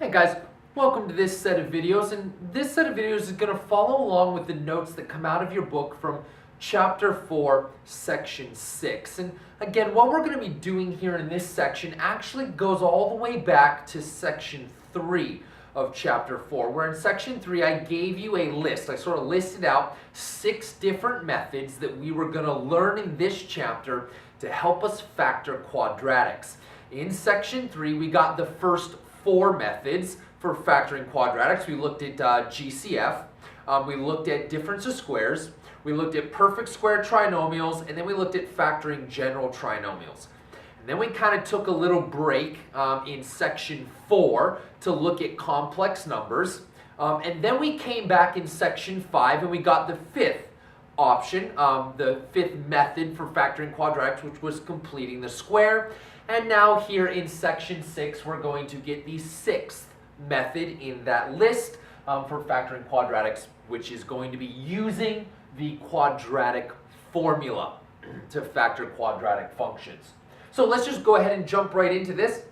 Hey guys, welcome to this set of videos, and this set of videos is going to follow along with the notes that come out of your book from Chapter 4, Section 6. And again, what we're going to be doing here in this section actually goes all the way back to Section 3 of Chapter 4, where in Section 3 I gave you a list. I sort of listed out 6 different methods that we were going to learn in this chapter to help us factor quadratics. In Section 3, we got the first 4 methods for factoring quadratics. We looked at GCF, we looked at difference of squares, we looked at perfect square trinomials, and then we looked at factoring general trinomials. And then we kind of took a little break in Section 4 to look at complex numbers. And then we came back in Section 5 and we got the 5th option, the 5th method for factoring quadratics, which was completing the square. And now here in Section 6, we're going to get the 6th method in that list for factoring quadratics, which is going to be using the quadratic formula to factor quadratic functions. So let's just go ahead and jump right into this.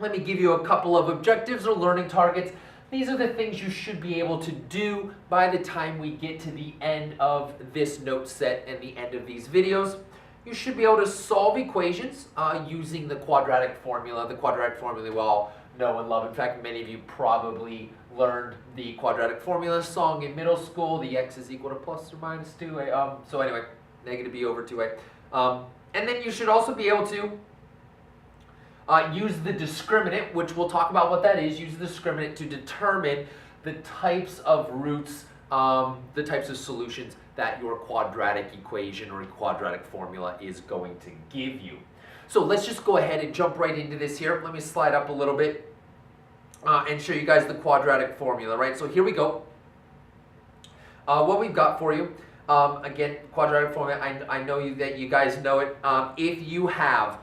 Let me give you a couple of objectives or learning targets. These are the things you should be able to do by the time we get to the end of this note set and the end of these videos. You should be able to solve equations using the quadratic formula. The quadratic formula we all know and love. In fact, many of you probably learned the quadratic formula song in middle school. The x is equal to plus or minus 2a. So anyway, negative b over 2a. And then you should also be able to use the discriminant, which we'll talk about what that is. Use the discriminant to determine the types of roots, the types of solutions that your quadratic equation or quadratic formula is going to give you. So let's just go ahead and jump right into this here. Let me slide up a little bit and show you guys the quadratic formula, right? So here we go. What we've got for you, again, quadratic formula, I know that you guys know it. If you have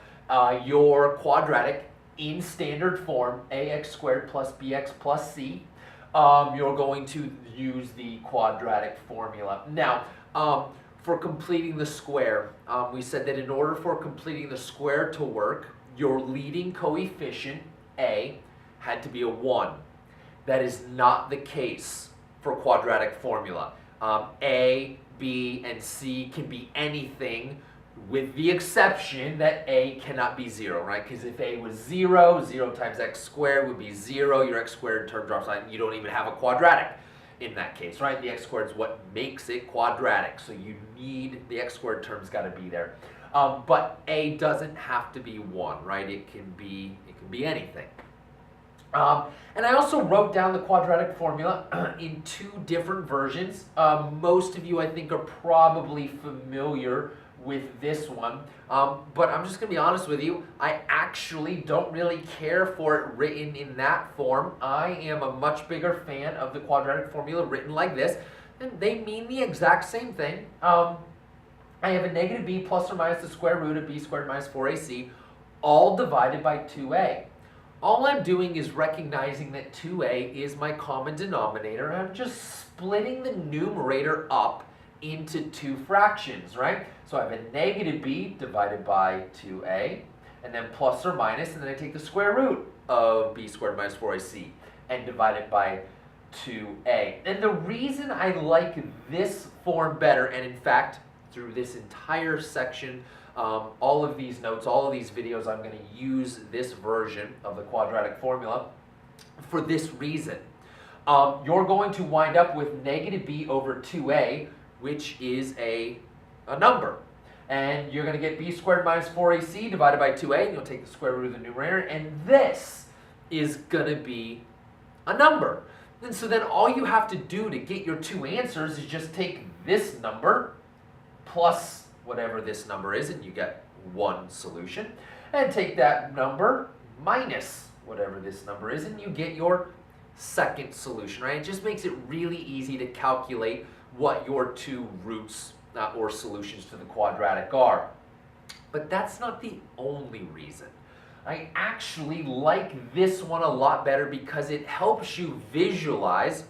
your quadratic in standard form, ax squared plus bx plus c, you're going to use the quadratic formula. Now, for completing the square, we said that in order for completing the square to work, your leading coefficient, a, had to be a 1. That is not the case for quadratic formula. A, b, and c can be anything, with the exception that a cannot be 0, right? Because if a was 0, 0 times x squared would be 0. Your x squared term drops out, and you don't even have a quadratic in that case, right? The x squared is what makes it quadratic. So you need, the x squared term's got to be there. But a doesn't have to be 1, right? It can be anything. And I also wrote down the quadratic formula in 2 different versions. Most of you, I think, are probably familiar with this one, but I'm just going to be honest with you. I actually don't really care for it written in that form. I am a much bigger fan of the quadratic formula written like this, and they mean the exact same thing. I have a negative b plus or minus the square root of b squared minus 4ac, all divided by 2a. All I'm doing is recognizing that 2a is my common denominator, and I'm just splitting the numerator up into 2 fractions, right? So I have a negative b divided by 2a, and then plus or minus, and then I take the square root of b squared minus 4ac and divide it by 2a. And the reason I like this form better, and in fact, through this entire section, all of these notes, all of these videos, I'm going to use this version of the quadratic formula for this reason. You're going to wind up with negative b over 2a, which is a number. And you're going to get b squared minus 4ac divided by 2a, and you'll take the square root of the numerator, and this is going to be a number. And so then all you have to do to get your 2 answers is just take this number plus whatever this number is, and you get 1 solution, and take that number minus whatever this number is, and you get your 2nd solution, right? It just makes it really easy to calculate what your 2 roots or solutions to the quadratic are. But that's not the only reason. I actually like this one a lot better because it helps you visualize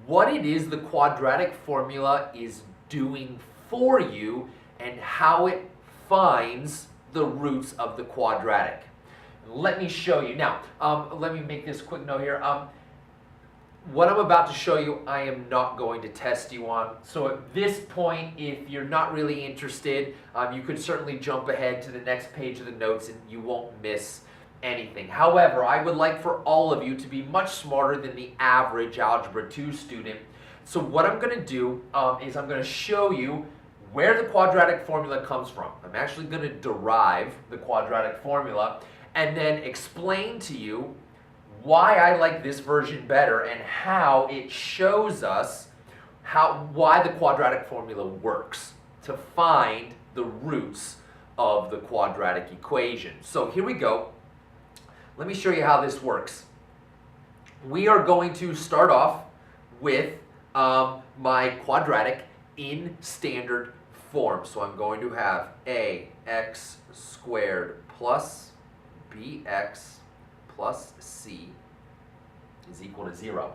what it is the quadratic formula is doing for you and how it finds the roots of the quadratic. let me show you. Now, let me make this quick note here. What I'm about to show you, I am not going to test you on. So at this point, if you're not really interested, you could certainly jump ahead to the next page of the notes and you won't miss anything. However, I would like for all of you to be much smarter than the average Algebra 2 student. So what I'm going to do is I'm going to show you where the quadratic formula comes from. I'm actually going to derive the quadratic formula and then explain to you why I like this version better and how it shows us why the quadratic formula works to find the roots of the quadratic equation. So here we go. Let me show you how this works. We are going to start off with my quadratic in standard form. So I'm going to have ax squared plus bx plus c is equal to 0.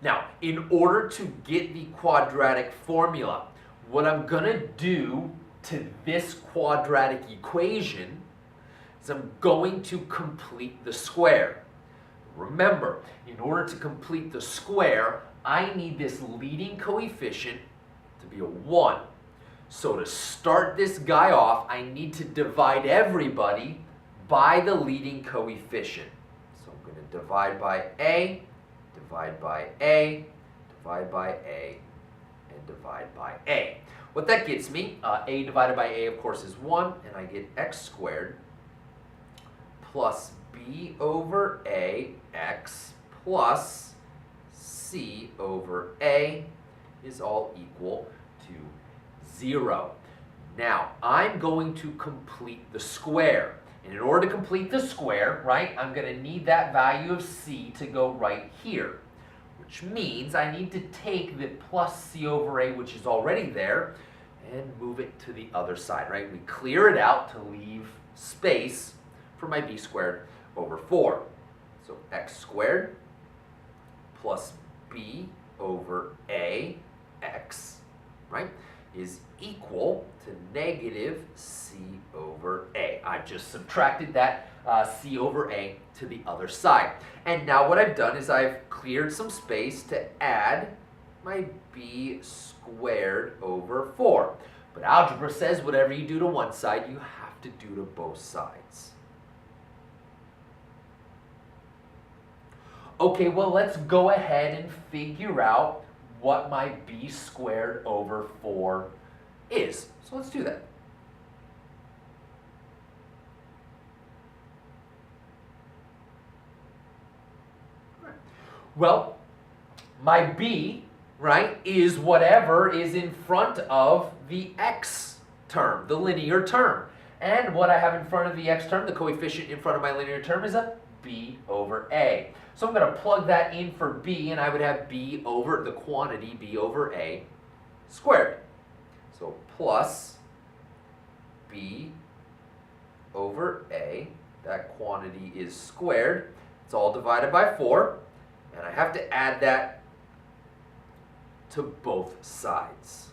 Now, in order to get the quadratic formula, what I'm going to do to this quadratic equation is I'm going to complete the square. Remember, in order to complete the square, I need this leading coefficient to be a 1. So to start this guy off, I need to divide everybody by the leading coefficient. So I'm going to divide by a, divide by a, divide by a, and divide by a. What that gets me, a divided by a, of course, is 1, and I get x squared plus b over a x plus c over a is all equal to 0. Now, I'm going to complete the square. And in order to complete the square, right, I'm going to need that value of c to go right here, which means I need to take the plus c over a, which is already there, and move it to the other side, right? We clear it out to leave space for my b squared over 4. So x squared plus b over a x, right, is equal to negative c over a. I just subtracted that c over a to the other side. And now what I've done is I've cleared some space to add my b squared over 4. But algebra says whatever you do to one side, you have to do to both sides. Okay, well, let's go ahead and figure out what my b squared over 4 is. So let's do that. Well, my b, right, is whatever is in front of the x term, the linear term. And what I have in front of the x term, the coefficient in front of my linear term, is a b over a. So I'm going to plug that in for b, and I would have b over the quantity b over a squared. So plus b over a, that quantity is squared. It's all divided by 4, and I have to add that to both sides.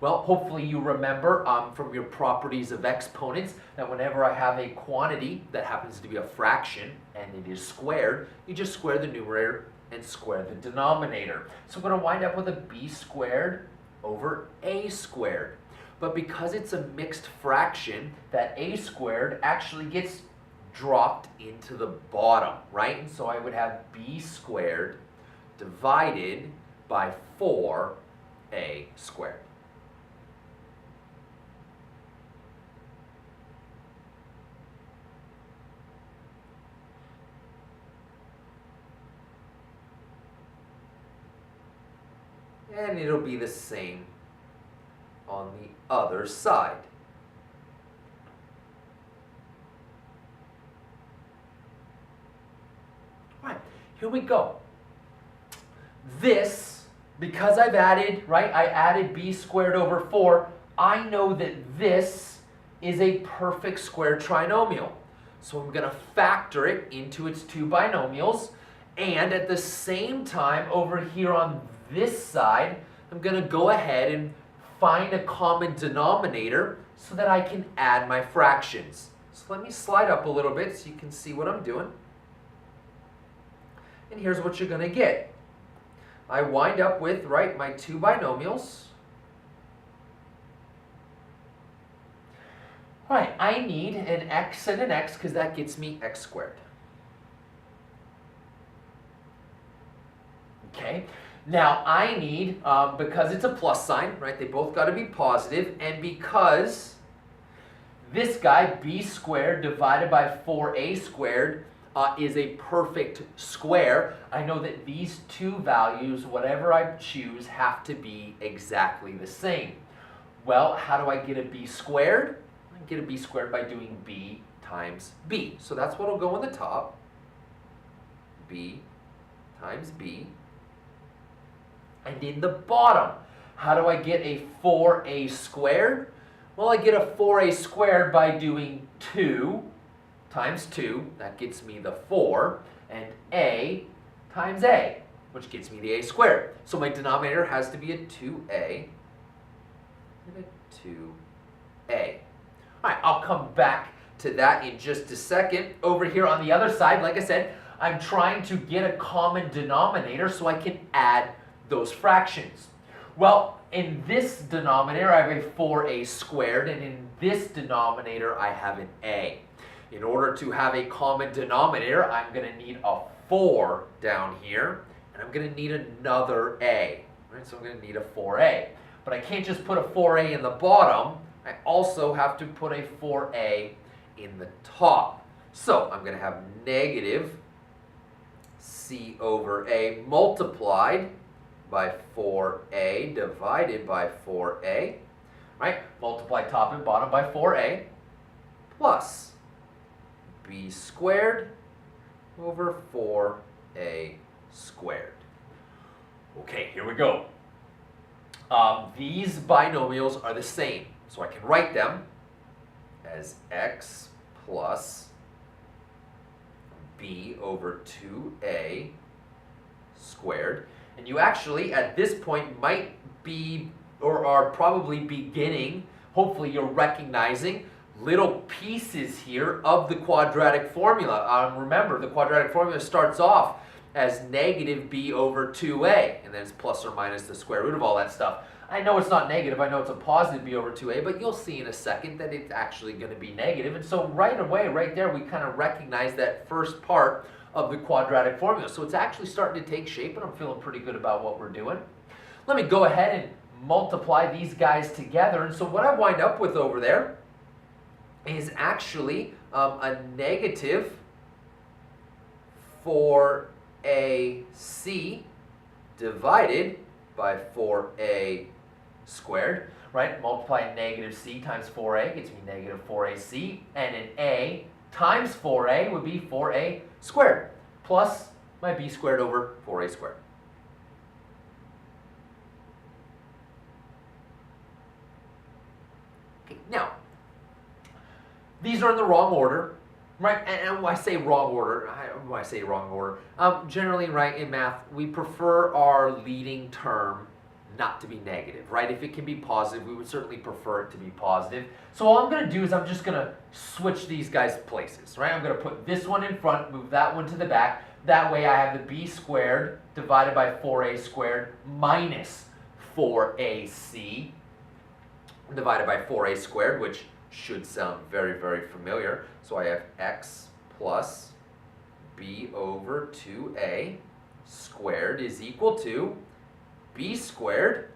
Well, hopefully you remember from your properties of exponents that whenever I have a quantity that happens to be a fraction and it is squared, you just square the numerator and square the denominator. So I'm going to wind up with a b squared over a squared. But because it's a mixed fraction, that a squared actually gets dropped into the bottom, right? And so I would have b squared divided by 4a squared. And it'll be the same on the other side. All right, here we go. This, because I've added, right, I added b squared over 4, I know that this is a perfect square trinomial. So I'm going to factor it into its two binomials, and at the same time over here on this side, I'm going to go ahead and find a common denominator so that I can add my fractions. So let me slide up a little bit so you can see what I'm doing. And here's what you're going to get. I wind up with, right, my two binomials. All right, I need an x and an x because that gets me x squared. Okay, now I need, because it's a plus sign, right, they both got to be positive, and because this guy, b squared divided by 4a squared, is a perfect square, I know that these two values, whatever I choose, have to be exactly the same. Well, how do I get a b squared? I get a b squared by doing b times b. So that's what will go on the top, b times b. And in the bottom, how do I get a 4a squared? Well, I get a 4a squared by doing 2 times 2, that gets me the 4, and a times a, which gets me the a squared. So my denominator has to be a 2a and a 2a. All right, I'll come back to that in just a second. Over here on the other side, like I said, I'm trying to get a common denominator so I can add those fractions. Well, in this denominator, I have a 4a squared, and in this denominator, I have an a. In order to have a common denominator, I'm going to need a 4 down here, and I'm going to need another a. Right? So I'm going to need a 4a. But I can't just put a 4a in the bottom. I also have to put a 4a in the top. So I'm going to have negative c over a multiplied by 4a divided by 4a. Right? Multiply top and bottom by 4a plus b squared over 4a squared. Okay, here we go. These binomials are the same, so I can write them as x plus b over 2a squared. And you actually, at this point, might be, or are probably beginning, hopefully you're recognizing little pieces here of the quadratic formula. Remember, the quadratic formula starts off as negative b over 2a, and then it's plus or minus the square root of all that stuff. I know it's not negative, I know it's a positive b over 2a, but you'll see in a second that it's actually going to be negative. And so right away, right there, we kind of recognize that first part of the quadratic formula. So it's actually starting to take shape, and I'm feeling pretty good about what we're doing. Let me go ahead and multiply these guys together. And so what I wind up with over there is actually a negative 4ac divided by 4a squared, right? Multiplying negative c times 4a gets me negative 4ac, and an a times 4a would be 4a squared, plus my b squared over 4a squared. Okay, now, these are in the wrong order, right? And when I say wrong order, generally, right, in math, we prefer our leading term not to be negative, right? If it can be positive, we would certainly prefer it to be positive. So all I'm going to do is I'm just going to switch these guys places, right? I'm going to put this one in front, move that one to the back. That way I have the b squared divided by 4a squared minus 4ac divided by 4a squared, which should sound very, very familiar. So I have x plus b over 2a squared is equal to b squared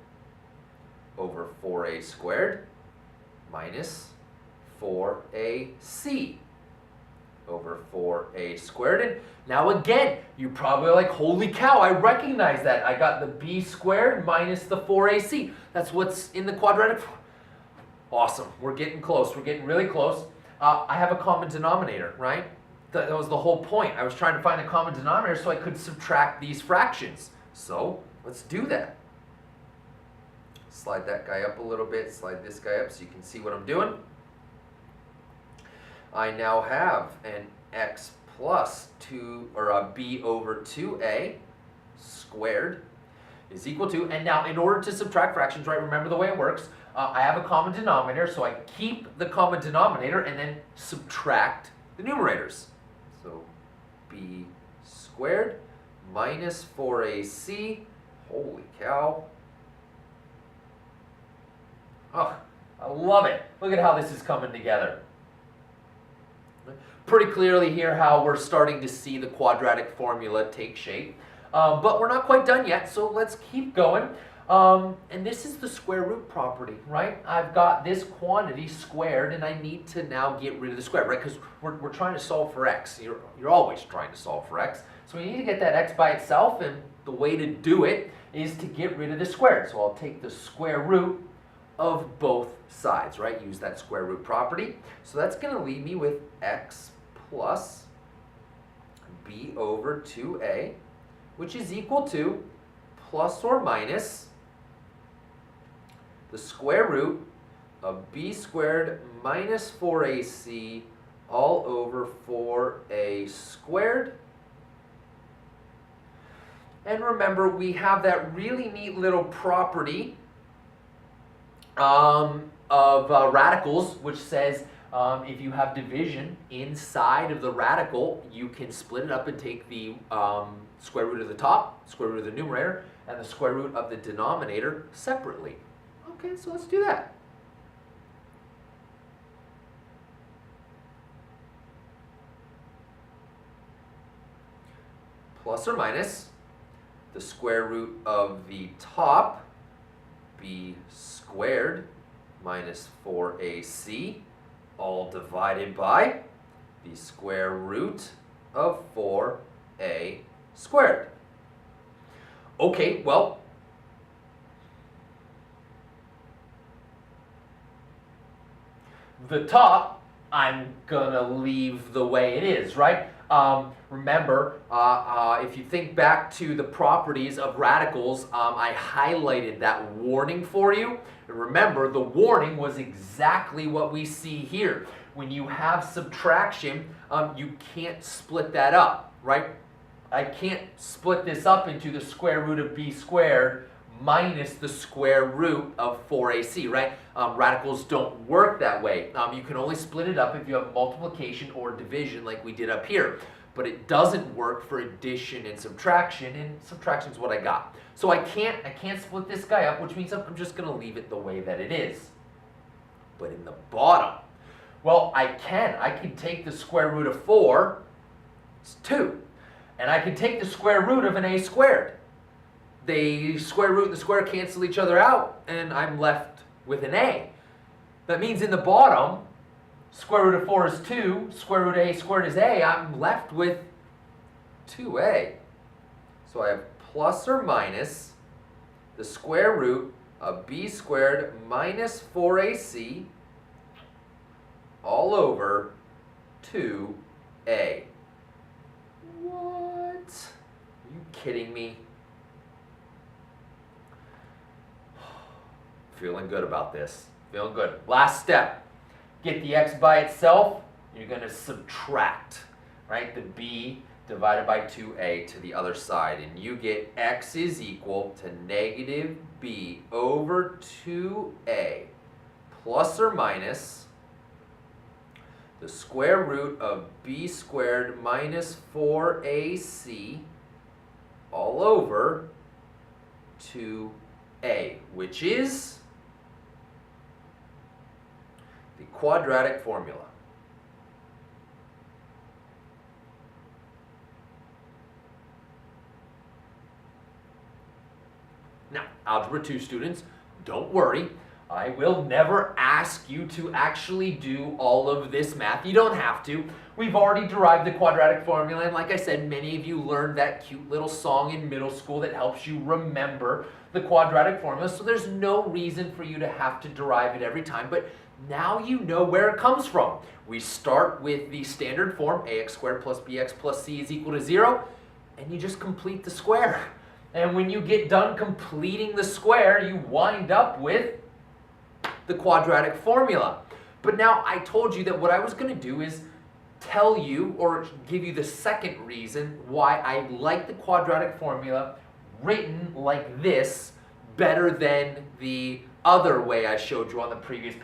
over 4a squared minus 4ac over 4a squared. And now again, you probably are like, holy cow, I recognize that. I got the b squared minus the 4ac. That's what's in the quadratic formula. Awesome. We're getting close. We're getting really close. I have a common denominator, right? That was the whole point. I was trying to find a common denominator so I could subtract these fractions. So let's do that. Slide that guy up a little bit. Slide this guy up so you can see what I'm doing. I now have an x plus 2, or a b over 2a squared is equal to, and now in order to subtract fractions, right, remember the way it works, I have a common denominator, so I keep the common denominator and then subtract the numerators. So b squared minus 4ac, holy cow. Oh, I love it. Look at how this is coming together. Pretty clearly here how we're starting to see the quadratic formula take shape. But we're not quite done yet, so let's keep going. And this is the square root property, right? I've got this quantity squared, and I need to now get rid of the square, right? Because we're trying to solve for x. You're always trying to solve for x. So we need to get that x by itself, and the way to do it is to get rid of the squared. So I'll take the square root of both sides, right? Use that square root property. So that's going to leave me with x plus b over 2a, which is equal to plus or minus the square root of b squared minus 4ac all over 4a squared. And remember, we have that really neat little property of radicals, which says if you have division inside of the radical, you can split it up and take the square root of the top, square root of the numerator, and the square root of the denominator separately. Okay, so let's do that. Plus or minus the square root of the top, b squared minus 4ac, all divided by the square root of 4a squared. Okay, well, the top, I'm gonna leave the way it is, right? Remember, if you think back to the properties of radicals, I highlighted that warning for you. And remember, the warning was exactly what we see here. When you have subtraction, you can't split that up, right? I can't split this up into the square root of b squared minus the square root of 4ac, right? Radicals don't work that way. You can only split it up if you have multiplication or division like we did up here. But it doesn't work for addition and subtraction is what I got. So I can't split this guy up, which means I'm just going to leave it the way that it is. But in the bottom, well, I can take the square root of 4, it's 2. And I can take the square root of an a squared. The square root and the square cancel each other out, and I'm left with an a. That means in the bottom, square root of 4 is 2, square root of a squared is a, I'm left with 2a. So I have plus or minus the square root of b squared minus 4ac all over 2a. What? Are you kidding me? Feeling good about this. Feeling good. Last step. Get the x by itself. You're going to subtract, right? The b divided by 2a to the other side. And you get x is equal to negative b over 2a plus or minus the square root of b squared minus 4ac all over 2a, which is the quadratic formula. Now, Algebra 2 students, don't worry. I will never ask you to actually do all of this math. You don't have to. We've already derived the quadratic formula, and like I said, many of you learned that cute little song in middle school that helps you remember the quadratic formula, so there's no reason for you to have to derive it every time, but now you know where it comes from. We start with the standard form, ax squared plus bx plus c is equal to 0, and you just complete the square. And when you get done completing the square, you wind up with the quadratic formula. But now I told you that what I was going to do is tell you or give you the second reason why I like the quadratic formula written like this better than the other way I showed you on the previous page.